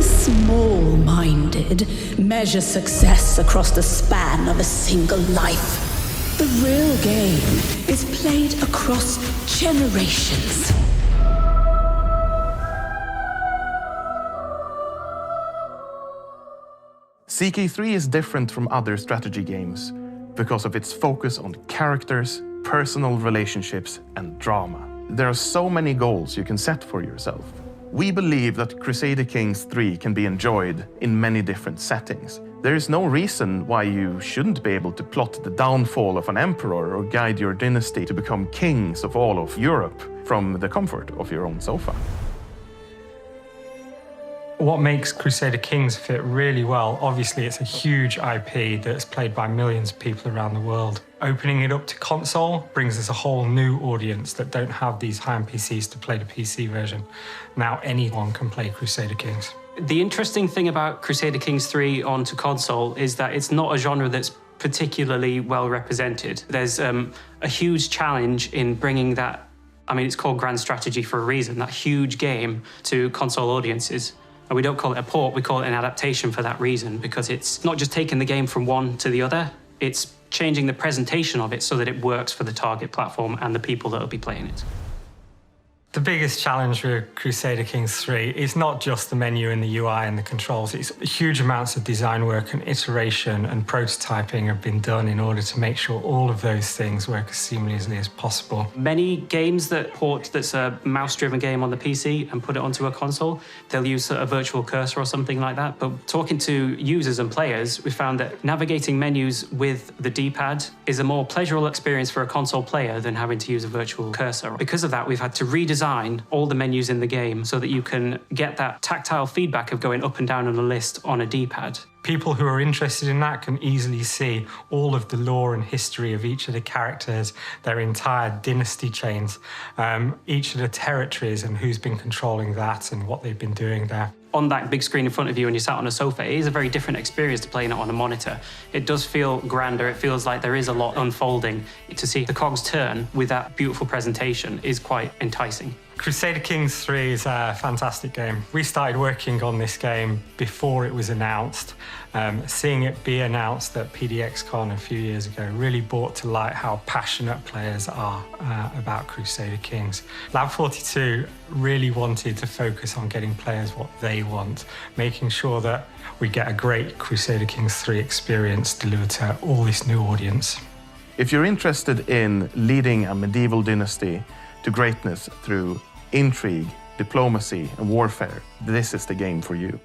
small-minded measure success across the span of a single life. The real game is played across generations. CK3 is different from other strategy games because of its focus on characters, personal relationships, and drama. There are so many goals you can set for yourself. We believe that Crusader Kings III can be enjoyed in many different settings. There is no reason why you shouldn't be able to plot the downfall of an emperor or guide your dynasty to become kings of all of Europe from the comfort of your own sofa. What makes Crusader Kings fit really well, obviously it's a huge IP that's played by millions of people around the world. Opening it up to console brings us a whole new audience that don't have these high-end PCs to play the PC version. Now anyone can play Crusader Kings. The interesting thing about Crusader Kings III onto console is that it's not a genre that's particularly well represented. There's a huge challenge in bringing that, I mean, it's called Grand Strategy for a reason, that huge game to console audiences. And we don't call it a port, we call it an adaptation for that reason, because it's not just taking the game from one to the other, it's changing the presentation of it so that it works for the target platform and the people that will be playing it. The biggest challenge with Crusader Kings III is not just the menu and the UI and the controls, it's huge amounts of design work and iteration and prototyping have been done in order to make sure all of those things work as seamlessly as possible. Many games that port that's a mouse-driven game on the PC and put it onto a console, they'll use a virtual cursor or something like that. But talking to users and players, we found that navigating menus with the D-pad is a more pleasurable experience for a console player than having to use a virtual cursor. Because of that, we've had to redesign all the menus in the game so that you can get that tactile feedback of going up and down on a list on a D-pad. People who are interested in that can easily see all of the lore and history of each of the characters, their entire dynasty chains, each of the territories and who's been controlling that and what they've been doing there. On that big screen in front of you and you're sat on a sofa, it is a very different experience to playing it on a monitor. It does feel grander, it feels like there is a lot unfolding. To see the cogs turn with that beautiful presentation is quite enticing. Crusader Kings III is a fantastic game. We started working on this game before it was announced. Seeing it be announced at PDXCon a few years ago really brought to light how passionate players are about Crusader Kings. Lab 42 really wanted to focus on getting players what they want, making sure that we get a great Crusader Kings III experience delivered to all this new audience. If you're interested in leading a medieval dynasty to greatness through intrigue, diplomacy, and warfare, this is the game for you.